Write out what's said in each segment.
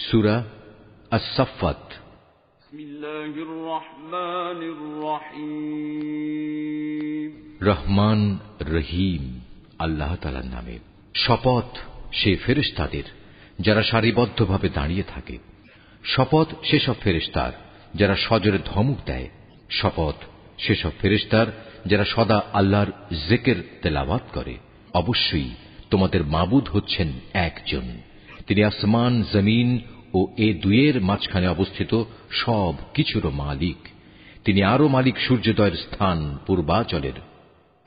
সূরা আস-সাফফাত। রহমান রহিম আল্লাহ তাআলার নামে। শপথ সে ফেরেশতাদের যারা সারিবদ্ধভাবে দাঁড়িয়ে থাকে। শপথ সেসব ফেরেশতার যারা সজোরে ধমক দেয়। শপথ সেসব ফেরেশতার যারা সদা আল্লাহর জিকির তেলাওয়াত করে। অবশ্যই তোমাদের মাবুদ হচ্ছেন একজন। তিনি আসমান, জমিন ও এ দুয়ের মাঝখানে অবস্থিত সব কিছুরও মালিক। তিনি আরো মালিক সূর্যোদয়ের স্থান পূর্বাচলের।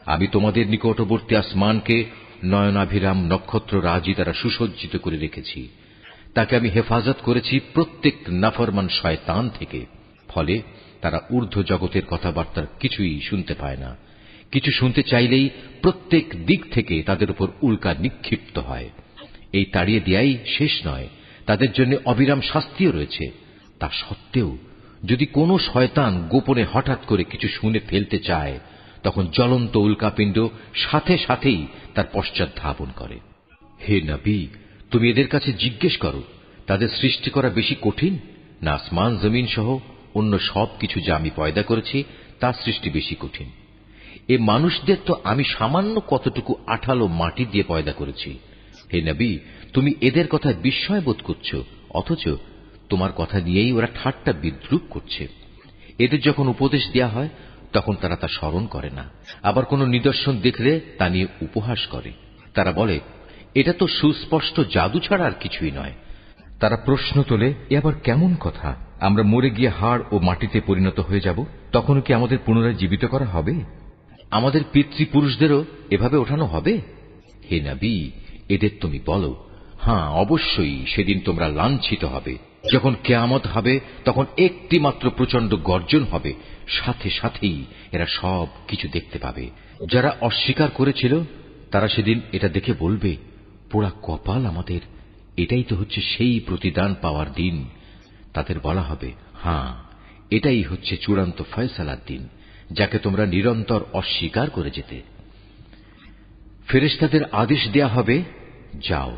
আমি তোমাদের নিকটবর্তী আসমানকে নয়নাভিরাম নক্ষত্র রাজি দ্বারা সুসজ্জিত করে রেখেছি। তাকে আমি হেফাজত করেছি প্রত্যেক নাফরমান শয়তান থেকে। ফলে তারা ঊর্ধ্ব জগতের কথাবার্তার কিছুই শুনতে পায় না। কিছু শুনতে চাইলেই প্রত্যেক দিক থেকে তাদের উপর উল্কা নিক্ষিপ্ত হয়। এই তাড়িয়ে দেয়াই শেষ নয়, তাদের জন্য অবিরাম শাস্তিও রয়েছে। তা সত্ত্বেও যদি কোনো শয়তান গোপনে হঠাৎ করে কিছু শুনে ফেলতে চায়, তখন জ্বলন্ত উল্কাপিণ্ড সাথে সাথেই তার পশ্চাৎ ধাবন করে। হে নবী, তুমি এদের কাছে জিজ্ঞেস করো, তাদের সৃষ্টি করা বেশি কঠিন না আসমান জমিন সহ অন্য সব কিছু যা আমি পয়দা করেছি তার সৃষ্টি বেশি কঠিন? এ মানুষদের তো আমি সামান্য কতটুকু আঠালো মাটি দিয়ে পয়দা করেছি। হে নবী, তুমি এদের কথায় বিস্ময় বোধ করছো, অথচ তোমার কথা নিয়েই ওরা ঠাট্টা বিদ্রূপ করছে। এদের যখন উপদেশ দেয়া হয় তখন তারা তা স্মরণ করে না, আবার কোনো নিদর্শন দেখলে তা নিয়ে উপহাস করে। তারা বলে, এটা তো সুস্পষ্ট জাদু ছাড়া আর কিছুই নয়। তারা প্রশ্ন তোলে, এ আবার কেমন কথা? আমরা মরে গিয়ে হাড় ও মাটিতে পরিণত হয়ে যাব, তখন কি আমাদের পুনরায় জীবিত করা হবে? আমাদের পিতৃপুরুষদেরও এভাবে ওঠানো হবে? হে নবী, এদের তুমি বলো, হ্যাঁ অবশ্যই সেদিন তোমরা লাঞ্ছিত হবে। যখন কিয়ামত হবে তখন একটি মাত্র প্রচন্ড গর্জন হবে, সাথে সাথেই এরা সব কিছু দেখতে পাবে। যারা অস্বীকার করেছিল তারা সেদিন এটা দেখে বলবে, পোড়া কপাল আমাদের, এটাই তো হচ্ছে সেই প্রতিদান পাওয়ার দিন। তাদের বলা হবে, হ্যাঁ এটাই হচ্ছে চূড়ান্ত ফয়সালার দিন, যাকে তোমরা নিরন্তর অস্বীকার করে যেতে। ফেরেশতাদের আদেশ দেয়া হবে, যাও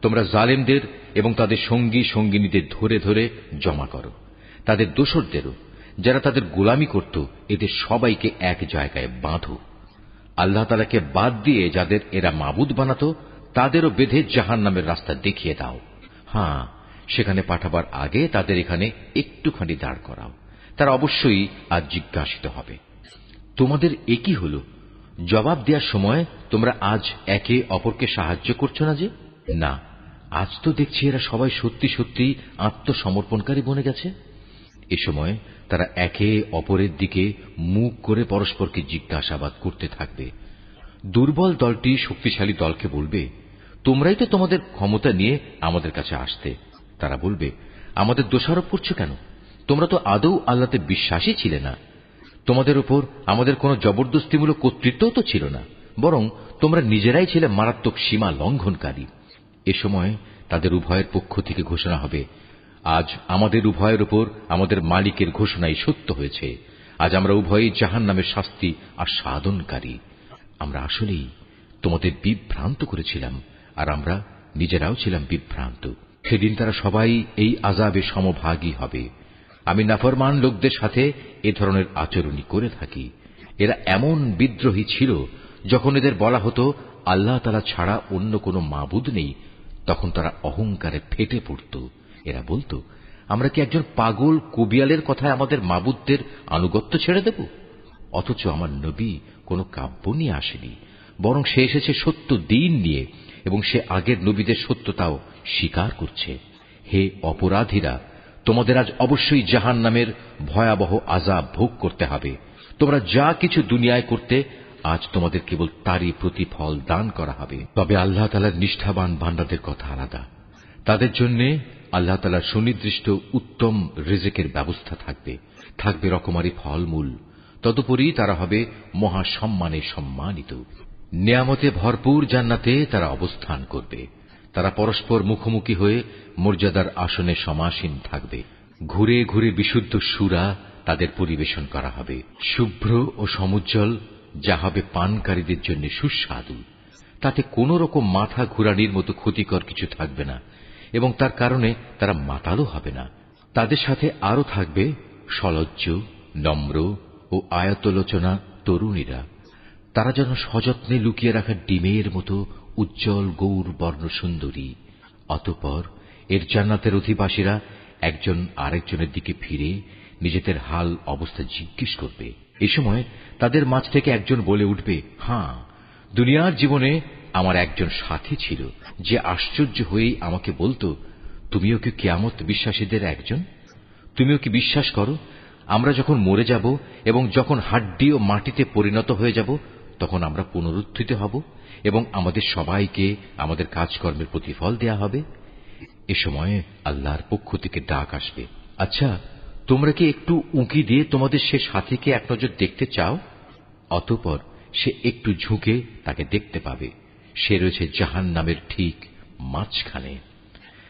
তোমরা জালেমদের এবং তাদের সঙ্গী সঙ্গিনীদের ধরে ধরে জমা করো, তাদের দোসরদেরও যারা তাদের গোলামি করত, এদের সবাইকে এক জায়গায় বাঁধো। আল্লাহ তাআলাকে বাদ দিয়ে যাদের এরা মাবুদ বানাতো তাদেরও বেঁধে জাহান্নামের রাস্তা দেখিয়ে দাও। হ্যাঁ, সেখানে পাঠাবার আগে তাদের এখানে একটুখানি দাঁড় করাও, তারা অবশ্যই আজ জিজ্ঞাসিত হবে। তোমাদের একই হল, জবাব দেওয়ার সময় তোমরা আজ একে অপরকে সাহায্য করছো না যে? না, আজ তো দেখছি এরা সবাই সত্যি সত্যি আত্মসমর্পণকারী বনে গেছে। এ সময় তারা একে অপরের দিকে মুখ করে পরস্পরকে জিজ্ঞাসাবাদ করতে থাকবে। দুর্বল দলটি শক্তিশালী দলকে বলবে, তোমরাই তো তোমাদের ক্ষমতা নিয়ে আমাদের কাছে আসতে। তারা বলবে, আমাদের দোষারোপ করছো কেন? তোমরা তো আদৌ আল্লাহতে বিশ্বাসী ছিলে না। তোমাদের উপর আমাদের কোনো জবরদস্তিমূলক কর্তৃত্বও তো ছিল না, বরং তোমরা নিজেরাই ছিলে মারাত্মক সীমা লঙ্ঘনকারী। এ সময় তাদের উভয়ের পক্ষ থেকে ঘোষণা হবে, আজ আমাদের উভয়ের উপর আমাদের মালিকের ঘোষণাই সত্য হয়েছে। আজ আমরা উভয়ই জাহান্নামের শাস্তি আস্বাদনকারী। আমরা আসলেই তোমাদের বিভ্রান্ত করেছিলাম, আর আমরা নিজেরাও ছিলাম বিভ্রান্ত। সেদিন তারা সবাই এই আযাবে সমভাগী হবে। আমি নাফরমান লোকদের সাথে এ ধরনের আচরণই করে থাকি। এরা এমন বিদ্রোহী ছিল, যখন এদের বলা হতো আল্লাহ তাআলা ছাড়া অন্য কোনো মাবুদ নেই, তখন তারা অহংকারে ফেটে পড়ত। এরা বলতো, আমরা কি একজন পাগল কবিয়ালের কথায় আমাদের মাবুদদের আনুগত্য ছেড়ে দেব? অথচ আমার নবী কোনো কাব্য নিয়ে আসেনি, বরং সে এসেছে সত্য দ্বীন নিয়ে, এবং সে আগের নবীদের সত্যতাও স্বীকার করছে। হে অপরাধীরা, তোমাদের আজ অবশ্যই জাহান্নামের ভয়াবহ আযাব ভোগ করতে হবে। তোমরা যা কিছু দুনিয়ায় করতে, আজ তোমাদের কেবল তারই প্রতিফল দান করা হবে। তবে আল্লাহ তাআলার নিষ্ঠাবান বান্দাদের কথা আলাদা। তাদের জন্য আল্লাহ তাআলার সুনির্দিষ্ট উত্তম রিজিকের ব্যবস্থা থাকবে, থাকবে রকমারি ফলমূল। তদুপরি তারা হবে মহা সম্মানে সম্মানিত। নিয়ামতে ভরপুর জান্নাতে তারা অবস্থান করবে। তারা পরস্পর মুখোমুখি হয়ে মর্যাদার আসনে সমাসীন থাকবে। ঘুরে ঘুরে বিশুদ্ধ সুরা তাদের পরিবেশন করা হবে, শুভ্র ও সমুজ্জ্বল, যা হবে পানকারীদের জন্য সুস্বাদু। তাতে কোন রকম মাথা ঘুরানির মতো ক্ষতিকর কিছু থাকবে না। এবং তার কারণে তারা মাতালও হবে না। তাদের সাথে আরও থাকবে সলজ্জ, নম্র ও আয়তলোচনা তরুণীরা। তারা যেন সযত্নে লুকিয়ে রাখা ডিমের মতো উজ্জ্বল গৌর বর্ণ সুন্দরী। অতঃপর এর জান্নাতের অধিবাসীরা একজন আরেকজনের দিকে ফিরে নিজেদের হাল অবস্থা জিজ্ঞেস করবে। এ সময় তাদের মাঝ থেকে একজন বলে উঠবে, হ্যাঁ, দুনিয়ার জীবনে আমার একজন সাথী ছিল, যে আশ্চর্য হয়েই আমাকে বলতো, তুমিও কি কিয়ামত বিশ্বাসীদের একজন? তুমিও কি বিশ্বাস করো আমরা যখন মরে যাব এবং যখন হাড্ডি ও মাটিতে পরিণত হয়ে যাব, তখন আমরা পুনরুত্থিত হব এবং আমাদের সবাইকে আমাদের কাজকর্মের প্রতিফল দেয়া হবে? এ সময় আল্লাহর পক্ষ থেকে ডাক আসবে, আচ্ছা, তোমরা কি একটু উঁকি দিয়ে তোমাদের সে সাথীকে এক নজর দেখতে চাও? অতঃপর সে একটু ঝুঁকে তাকে দেখতে পাবে। সে রয়েছে জাহান্নামের ঠিক মাঝখানে।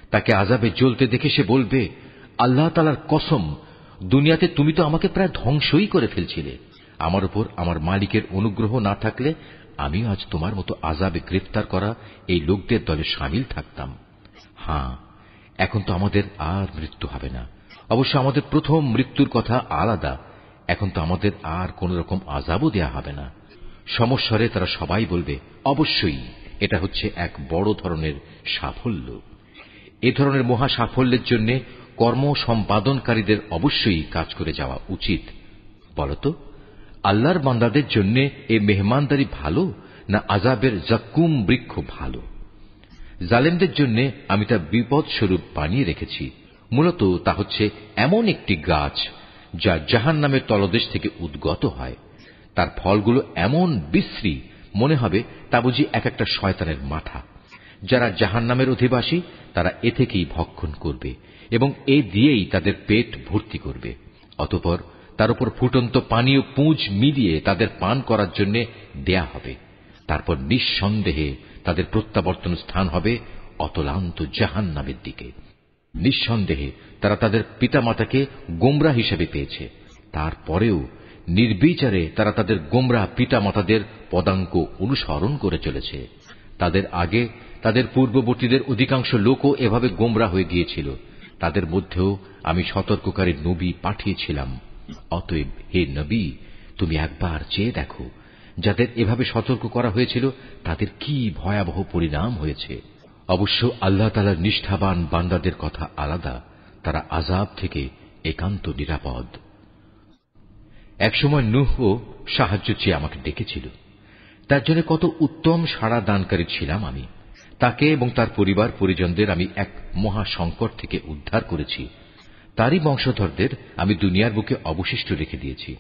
তাকে আযাবে জ্বলতে দেখে সে বলবে, আল্লাহ তাআলার কসম, দুনিয়াতে তুমি তো আমাকে প্রায় ধ্বংসই করে ফেলছিলে। আমার উপর আমার মালিকের অনুগ্রহ না থাকলে আমিও আজ তোমার মতো আযাবে গ্রেফতার করা এই লোকদের দলে শামিল থাকতাম। হ্যাঁ, এখন তো আমাদের আর মৃত্যু হবে না। অবশ্য আমাদের প্রথম মৃত্যুর কথা আলাদা। এখন তো আমাদের আর কোন রকম আযাবও দেয়া হবে না। সমস্বরে তারা সবাই বলবে, অবশ্যই এটা হচ্ছে এক বড় ধরনের সাফল্য। এ ধরনের মহা সাফল্যের জন্য কর্ম সম্পাদনকারীদের অবশ্যই কাজ করে যাওয়া উচিত। বলতো, আল্লাহর বান্দাদের জন্য এই মেহমানদারি ভালো, না আযাবের জাক্কুম বৃক্ষ ভালো? জালেমদের জন্য আমি তা বিপদ স্বরূপ বানিয়ে রেখেছি। মূলত তা হচ্ছে এমন একটি গাছ যা জাহান্নামের তলদেশ থেকে উদ্গত হয়। তার ফলগুলো এমন বিশ্রী, মনে হবে তা বুঝি এক একটা শয়তানের মাথা। যারা জাহান্নামের অধিবাসী তারা এ থেকেই ভক্ষণ করবে এবং এ দিয়েই তাদের পেট ভর্তি করবে। অতঃপর তার উপর ফুটন্ত পানি ও পুঁজ মিলিয়ে তাদের পান করার জন্য দেয়া হবে। তারপর নিঃসন্দেহে তাদের প্রত্যাবর্তন স্থান হবে অতলান্ত জাহান্নামের দিকে। নিঃসন্দেহে তারা তাদের পিতামাতাকে গোমরা হিসেবে পেয়েছে। তারপরেও নির্বিচারে তারা তাদের গোমরা পিতামাতাদের পদাঙ্ক অনুসরণ করে চলেছে। তাদের আগে তাদের পূর্ববর্তীদের অধিকাংশ লোকও এভাবে গোমরা হয়ে গিয়েছিল। তাদের মধ্যেও আমি সতর্ককারী নবী পাঠিয়েছিলাম। অতএব হে নবী, তুমি একবার চেয়ে দেখো, যাদের এভাবে সতর্ক করা হয়েছিল তাদের কি ভয়াবহ পরিণাম হয়েছে। অবশ্য আল্লাহ তাআলার নিষ্ঠাবান বান্দাদের কথা আলাদা, তারা আযাব থেকে একান্ত নিরাপদ। একসময় নূহও সাহায্য চেয়ে আমাকে ডেকেছিল। তার জন্য কত উত্তম সাড়া দানকারী ছিলাম আমি। তাকে এবং তার পরিবার পরিজনদের আমি এক মহা সংকট থেকে উদ্ধার করেছি। তারই বংশধরদের আমি দুনিয়ার বুকে অবশিষ্ট রেখে দিয়েছি।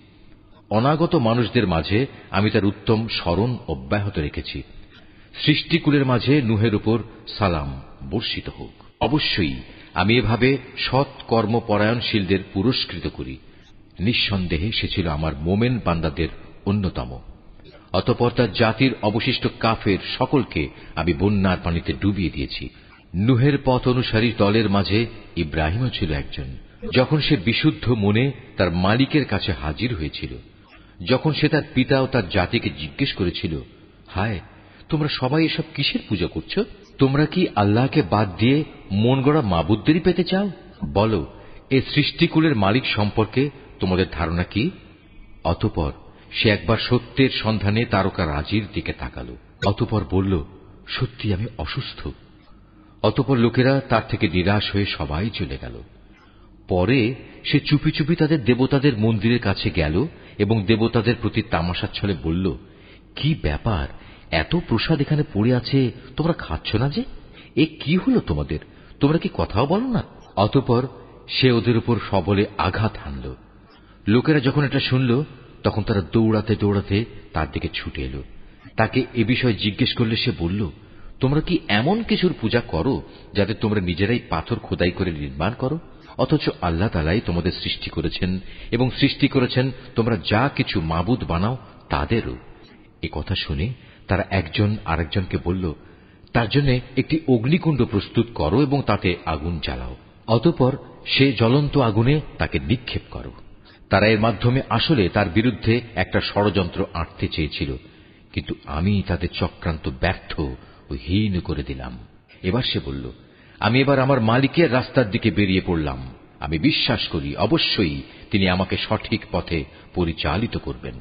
অনাগত মানুষদের মাঝে আমি তার উত্তম স্মরণ অব্যাহত রেখেছি। সৃষ্টিকুলের মাঝে নূহের উপর সালাম বর্ষিত হোক। অবশ্যই আমি এভাবে সৎ কর্মপরায়ণশীলদের পুরস্কৃত করি। নিঃসন্দেহে সে ছিল আমার মোমেন বান্দাদের অন্যতম। অতঃপর তার জাতির অবশিষ্ট কাফের সকলকে আমি বন্যার পানিতে ডুবিয়ে দিয়েছি। নূহের পথ অনুসারী দলের মাঝে ইব্রাহিমও ছিল একজন। যখন সে বিশুদ্ধ মনে তার মালিকের কাছে হাজির হয়েছিল, যখন সে তার পিতা ও তার জাতিকে জিজ্ঞেস করেছিল, হায়, তোমরা সবাই এসব কিসের পূজা করছো? তোমরা কি আল্লাহকে বাদ দিয়ে মন গড়া মাবুদদেরই পেতে চাও? বলো, এ সৃষ্টিকুলের মালিক সম্পর্কে তোমাদের ধারণা কি? অতঃপর সে একবার সত্যের সন্ধানে তারকা রাজির দিকে তাকালো। অতঃপর বলল, সত্যি আমি অসুস্থ। অতঃপর লোকেরা তার থেকে নিরাশ হয়ে সবাই চলে গেল। পরে সে চুপি চুপি তাদের দেবতাদের মন্দিরের কাছে গেল এবং দেবতাদের প্রতি তামাশার ছলে বলল, কি ব্যাপার, এত প্রসাদ এখানে পড়ে আছে, তোমরা খাচ্ছ না যে? এ কি হলো তোমাদের? তোমরা কি কথাও বলো না? অতঃপর সে ওদের উপর সবলে আঘাত হানল। লোকেরা যখন এটা শুনল, তখন তারা দৌড়াতে দৌড়াতে তার দিকে ছুটে এলো। তাকে এ বিষয়ে জিজ্ঞেস করলে সে বলল, তোমরা কি এমন কিছুর পূজা করো যাতে তোমরা নিজেরাই পাথর খোদাই করে নির্মাণ করো, অথচ আল্লাহ তাআলাই তোমাদের সৃষ্টি করেছেন এবং সৃষ্টি করেছেন তোমরা যা কিছু মাবুদ বানাও তাদেরও? এ কথা শুনে তারা একজন আরেকজনকে বলল, তার জন্য একটি অগ্নিকুণ্ড প্রস্তুত করো এবং তাতে আগুন জ্বালাও। অতঃপর সে জ্বলন্ত আগুনে তাকে নিক্ষেপ করো। তারা এর মাধ্যমে আসলে তার বিরুদ্ধে একটা ষড়যন্ত্র আঁটতে চেয়েছিল, কিন্তু আমি তাদের চক্রান্ত ব্যর্থ ও হীন করে দিলাম। এবার সে বলল, আমি এবার আমার মালিকের রাস্তার দিকে বেরিয়ে পড়লাম। আমি বিশ্বাস করি অবশ্যই তিনি আমাকে সঠিক পথে পরিচালিত করবেন।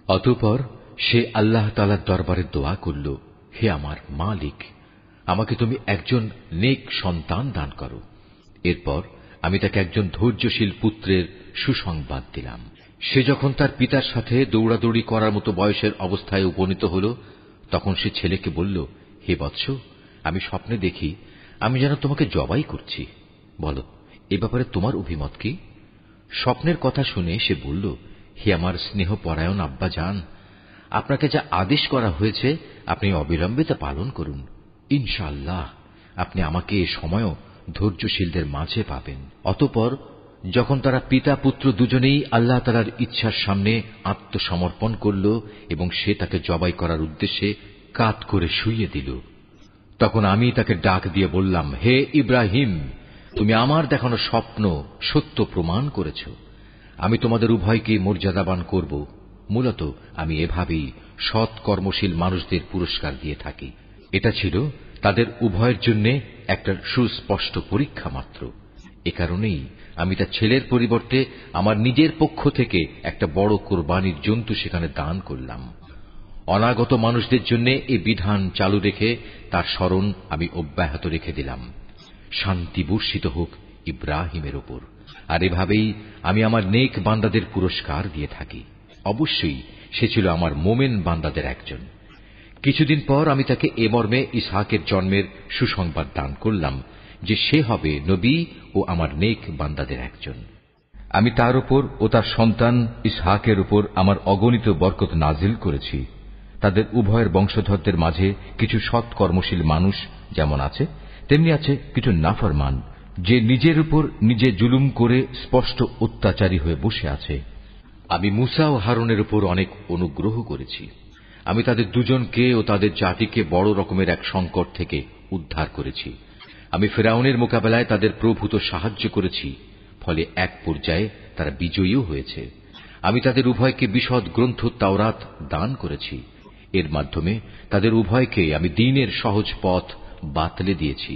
অতঃপর সে আল্লাহ তাআলার দরবারে দোয়া করল, হে আমার মালিক, আমাকে তুমি একজন নেক সন্তান দান করো। এরপর আমি তাকে একজন ধৈর্যশীল পুত্রের সুসংবাদ দিলাম। সে যখন তার পিতার সাথে দৌড়াদৌড়ি করার মতো বয়সের অবস্থায় উপনীত হল, তখন সে ছেলেকে বলল, হে বৎস, আমি স্বপ্নে দেখি আমি যেন তোমাকে জবাই করছি। বলো, এ ব্যাপারে তোমার অভিমত কি? স্বপ্নের কথা শুনে সে বলল, হে আমার স্নেহপরায়ণ আব্বা জান, আপনাকে যা আদেশ করা হয়েছে আপনি অবিলম্বে তা পালন করুন। ইনশাআল্লাহ আপনি আমাকে এ সময়ও ধৈর্যশীলদের মাঝে পাবেন। অতঃপর যখন তারা পিতা পুত্র দুজনেই আল্লাহ তাআলার ইচ্ছার সামনে আত্মসমর্পণ করল এবং সে তাকে জবাই করার উদ্দেশ্যে কাত করে শুইয়ে দিল, তখন আমি তাকে ডাক দিয়ে বললাম, হে ইব্রাহিম, তুমি আমার দেখানো স্বপ্ন সত্য প্রমাণ করেছ। আমি তোমাদের উভয়কে মর্যাদাবান করব। মূলত আমি এভাবেই সৎ কর্মশীল মানুষদের পুরস্কার দিয়ে থাকি। এটা ছিল তাদের উভয়ের জন্য একটা সুস্পষ্ট পরীক্ষা মাত্র। এ কারণেই আমি তার ছেলের পরিবর্তে আমার নিজের পক্ষ থেকে একটা বড় কোরবানির জন্তু সেখানে দান করলাম। অনাগত মানুষদের জন্য এই বিধান চালু রেখে তার স্মরণ আমি অব্যাহত রেখে দিলাম। শান্তি বর্ষিত হোক ইব্রাহিমের ওপর। আর এভাবেই আমি আমার নেক বান্দাদের পুরস্কার দিয়ে থাকি। অবশ্যই সে ছিল আমার মোমেন বান্দাদের একজন। কিছুদিন পর আমি তাকে এ মর্মে ইসহাকের জন্মের সুসংবাদ দান করলাম যে সে হবে নবী ও আমার নেক বান্দাদের একজন। আমি তার উপর ও তার সন্তান ইসহাকের উপর আমার অগণিত বরকত নাজিল করেছি। তাদের উভয়ের বংশধরদের মাঝে কিছু সৎ কর্মশীল মানুষ যেমন আছে, তেমনি আছে কিছু নাফরমান, যে নিজের উপর নিজে জুলুম করে স্পষ্ট অত্যাচারী হয়ে বসে আছে। আমি মুসা ও হারুনের উপর অনেক অনুগ্রহ করেছি। আমি তাদের দুজনকে ও তাদের জাতিকে বড় রকমের এক সংকট থেকে উদ্ধার করেছি। আমি ফিরআউনের মোকাবেলায় তাদের প্রভূত সাহায্য করেছি, ফলে এক পর্যায়ে তারা বিজয়ীও হয়েছে। আমি তাদের উভয়কে বিশদ গ্রন্থ তাওরাত দান করেছি। এর মাধ্যমে তাদের উভয়কে আমি দ্বীনের সহজ পথ বাতলে দিয়েছি।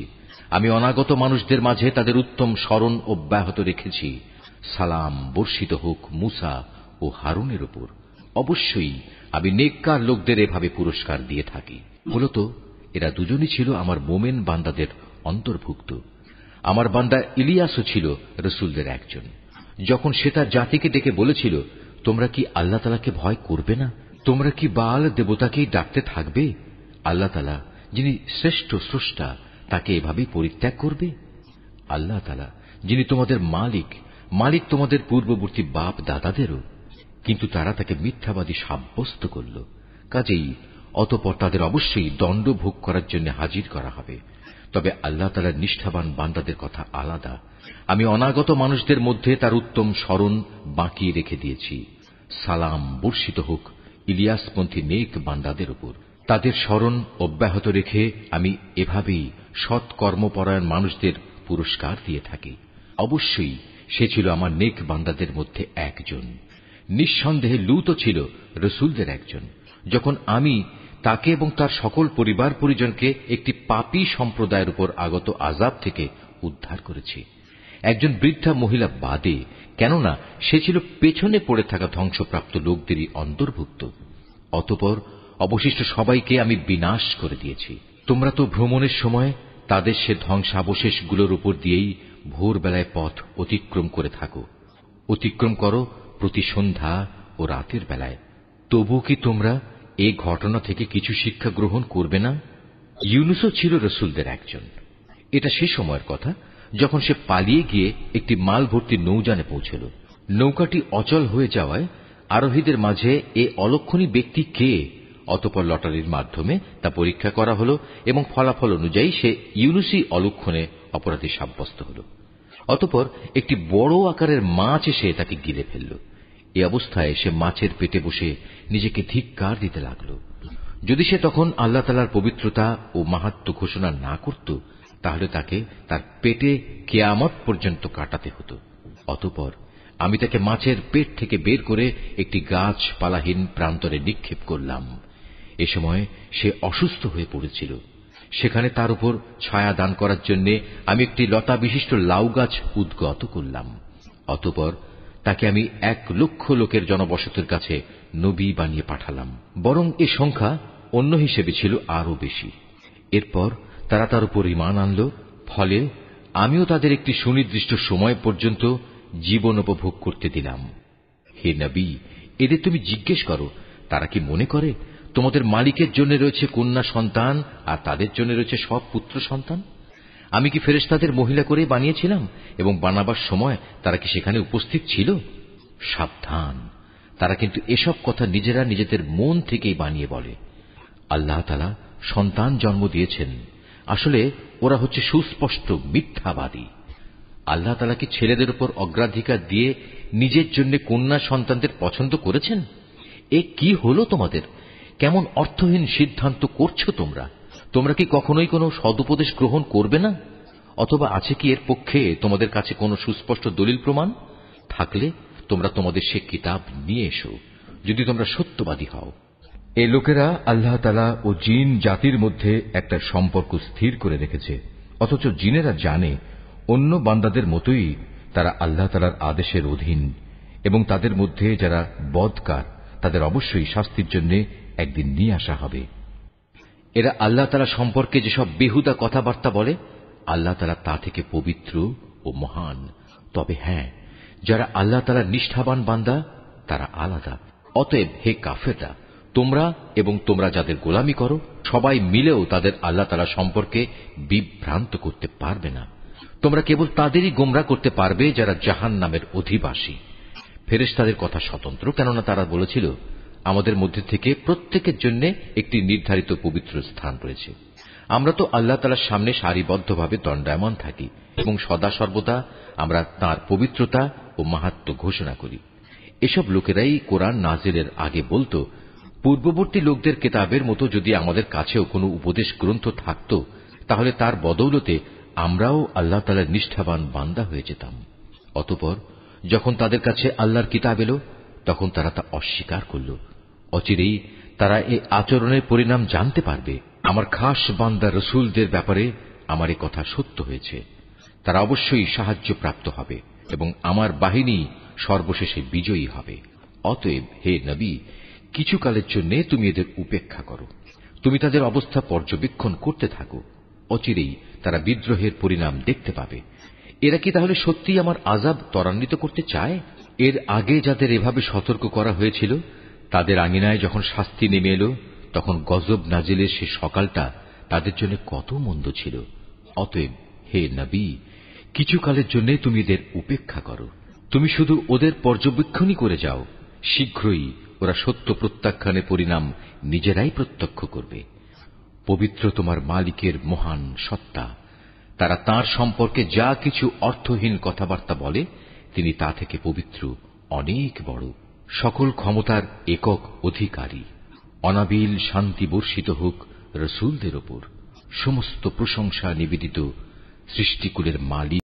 আমি অনাগত মানুষদের মাঝে তাদের উত্তম স্মরণ অব্যাহত রেখেছি। সালাম বর্ষিত হোক মুসা ও হারুনের উপর। অবশ্যই আমি নেককার লোকদের এভাবে পুরস্কার দিয়ে থাকি। মূলত এরা দুজনই ছিল আমার মোমেন বান্দাদের অন্তর্ভুক্ত। আমার বান্দা ইলিয়াসও ছিল রসুলদের একজন। যখন সে তার জাতিকে ডেকে বলেছিল, তোমরা কি আল্লাহ তাআলাকে ভয় করবে না? তোমরা কি বাল দেবতাকেই ডাকতে থাকবে? আল্লাহ তাআলা যিনি শ্রেষ্ঠ স্রষ্টা, তাকে এভাবেই পরিত্যাগ করবে? আল্লাহ তাআলা যিনি তোমাদের মালিক তোমাদের পূর্ববর্তী বাপ দাদাদেরও। কিন্তু তারা তাকে মিথ্যাবাদী সাব্যস্ত করল। কাজেই অতঃপর তাদের অবশ্যই দণ্ড ভোগ করার জন্য হাজির করা হবে। তবে আল্লাহ তাআলার নিষ্ঠাবান বান্দাদের কথা আলাদা। আমি অনাগত মানুষদের মধ্যে তার উত্তম স্মরণ বাঁকিয়ে রেখে দিয়েছি। সালাম বর্ষিত হোক ইলিয়াসপন্থী নেক বান্দাদের উপর। তাদের স্মরণ অব্যাহত রেখে আমি এভাবেই সৎ কর্মপরায়ণ মানুষদের পুরস্কার দিয়ে থাকি। অবশ্যই সে ছিল আমার নেক বান্দাদের মধ্যে একজন। নিঃসন্দেহে লূতও ছিল রসুলদের একজন। যখন আমি তাকে এবং তার সকল পরিবার পরিজনকে একটি পাপী সম্প্রদায়ের উপর আগত আযাব থেকে উদ্ধার করেছি, একজন বৃদ্ধা মহিলা বাদে, কেননা সে ছিল পেছনে পড়ে থাকা ধ্বংসপ্রাপ্ত লোকদেরই অন্তর্ভুক্ত। অতঃপর অবশিষ্ট সবাইকে আমি বিনাশ করে দিয়েছি। তোমরা তো ভ্রমণের সময় তাদের সে ধ্বংসাবশেষগুলোর উপর দিয়েই ভোরবেলায় পথ অতিক্রম করে থাকো। অতিক্রম করো প্রতি সন্ধ্যা ও রাতের বেলায়। তবু কি তোমরা এই ঘটনা থেকে কিছু শিক্ষা গ্রহণ করবে না? ইউনুসও ছিল রসুলদের একজন। এটা সে সময়ের কথা যখন সে পালিয়ে গিয়ে একটি মাল ভর্তি নৌযানে পৌঁছল। নৌকাটি অচল হয়ে যাওয়ায় আরোহীদের মাঝে এ অলক্ষণী ব্যক্তি কে? অতঃপর লটারির মাধ্যমে তা পরীক্ষা করা হল এবং ফলাফল অনুযায়ী সে ইউনুসই অলক্ষণে অপরাধী সাব্যস্ত হল। অতঃপর একটি বড় আকারের মাছ এসে তাকে গিলে ফেলল। এ অবস্থায় সে মাছের পেটে বসে নিজেকে ধিক্কার দিতে লাগল। যদি সে তখন আল্লাহ তাআলার পবিত্রতা ও মাহাত্ম্য ঘোষণা না করত, তাহলে তাকে তার পেটে কিয়ামত পর্যন্ত কাটাতে হতো। অতঃপর আমি তাকে মাছের পেট থেকে বের করে একটি গাছপালাহীন প্রান্তরে নিক্ষেপ করলাম। এ সময় সে অসুস্থ হয়ে পড়েছিল। সেখানে তার উপর ছায়া দান করার জন্য আমি একটি লতা বিশিষ্ট লাউ গাছ উদ্গত করলাম। অতঃপর তাকে আমি 1,00,000 লোকের জনবসতির কাছে নবী বানিয়ে পাঠালাম, বরং এ সংখ্যা অন্য হিসেবে ছিল আরো বেশি। এরপর তারা তার উপর ঈমান আনল, ফলে আমিও তাদের একটি সুনির্দিষ্ট সময় পর্যন্ত জীবন উপভোগ করতে দিলাম। হে নবী, এদের তুমি জিজ্ঞেস করো, তারা কি মনে করে তোমাদের মালিকের জন্য রয়েছে কন্যা সন্তান আর তাদের জন্য রয়েছে সব পুত্র সন্তান? আমি কি ফেরেশতাদের মহিলা করে বানিয়েছিলাম এবং বানাবার সময় তারা কি সেখানে উপস্থিত ছিল? সাবধান, তারা কিন্তু এসব কথা নিজেরা নিজেদের মন থেকেই বানিয়ে বলে। আল্লাহ তাআলা সন্তান জন্ম দিয়েছেন, আসলে ওরা হচ্ছে সুস্পষ্ট মিথ্যাবাদী। আল্লাহ তাআলা কি ছেলেদের উপর অগ্রাধিকার দিয়ে নিজের জন্য কন্যা সন্তানদের পছন্দ করেছেন? এ কি হলো তোমাদের? কেমন অর্থহীন সিদ্ধান্ত করছো তোমরা? তোমরা কি কখনোই কোনো সদুপদেশ গ্রহণ করবে না? অথবা আছে কি এর পক্ষে তোমাদের কাছে কোনো সুস্পষ্ট দলিল প্রমাণ? থাকলে তোমরা তোমাদের সে কিতাব নিয়ে এসো, যদি তোমরা সত্যবাদী হও। এ লোকেরা আল্লাহ তাআলা ও জিন জাতির মধ্যে একটা সম্পর্ক স্থির করে রেখেছে, অথচ জিনেরা জানে অন্য বান্দাদের মতোই তারা আল্লাহ তাআলার আদেশের অধীন, এবং তাদের মধ্যে যারা বদকার তাদের অবশ্যই শাস্তির জন্য একদিন নিয়ে আসা হবে। এরা আল্লাহ তাআলা সম্পর্কে যেসব বেহুদা কথাবার্তা বলে, আল্লাহ তাআলা তা থেকে পবিত্র ও মহান। তবে হ্যাঁ, যারা আল্লাহ তাআলার নিষ্ঠাবান বান্দা তারা আলাদা। অতএব হে কাফেররা, তোমরা এবং তোমরা যাদের গোলামি করো সবাই মিলেও তাদের আল্লাহ তাআলা সম্পর্কে বিভ্রান্ত করতে পারবে না। তোমরা কেবল তাদেরই গোমরা করতে পারবে যারা জাহান্নামের অধিবাসী। ফেরেশতাদের কথা স্বতন্ত্র, কেননা তারা বলেছিল আমাদের মধ্যে থেকে প্রত্যেকের জন্য একটি নির্ধারিত পবিত্র স্থান রয়েছে। আমরা তো আল্লাহ তাআলার সামনে সারিবদ্ধভাবে দণ্ডায়মান থাকি এবং সদা সর্বদা আমরা তাঁর পবিত্রতা ও মাহাত্ম্য ঘোষণা করি। এসব লোকেরাই কোরআন নাজিলের আগে বলতো, পূর্ববর্তী লোকদের কেতাবের মতো যদি আমাদের কাছেও কোনো উপদেশ গ্রন্থ থাকত, তাহলে তার বদৌলতে আমরাও আল্লাহ তাআলার নিষ্ঠাবান বান্দা হয়ে যেতাম। অতঃপর যখন তাদের কাছে আল্লাহর কিতাব এলো, তখন তারা তা অস্বীকার করল। অচিরেই তারা এই আচরণের পরিণাম জানতে পারবে। আমার খাস বান্দা রসুলদের ব্যাপারে আমার এ কথা সত্য হয়েছে। তারা অবশ্যই সাহায্য প্রাপ্ত হবে এবং আমার বাহিনী সর্বশেষে বিজয়ী হবে। অতএব হে নবী, কিছুকালের জন্য তুমি এদের উপেক্ষা করো, তুমি তাদের অবস্থা পর্যবেক্ষণ করতে থাকো। অচিরেই তারা বিদ্রোহের পরিণাম দেখতে পাবে। এরা কি তাহলে সত্যিই আমার আযাব ত্বরান্বিত করতে চায়? এর আগে যাদের এভাবে সতর্ক করা হয়েছিল, তাদের আঙিনায় যখন শাস্তি নেমে এলো, তখন গজব নাজিলের সে সকালটা তাদের জন্য কত মন্দ ছিল। অতএব হে নবী, কিছুকালের জন্য তুমি এদের উপেক্ষা করো, তুমি শুধু ওদের পর্যবেক্ষণই করে যাও। শীঘ্রই ওরা সত্য প্রত্যাখ্যানের পরিণাম নিজেরাই প্রত্যক্ষ করবে। পবিত্র তোমার মালিকের মহান সত্তা। তারা তাঁর সম্পর্কে যা কিছু অর্থহীন কথাবার্তা বলে, তিনি তা থেকে পবিত্র, অনেক বড়, সকল ক্ষমতার একক অধিকারী। অনাবিল শান্তি বর্ষিত হোক রসুলদের ওপর। সমস্ত প্রশংসা নিবেদিত সৃষ্টিকুলের মালিক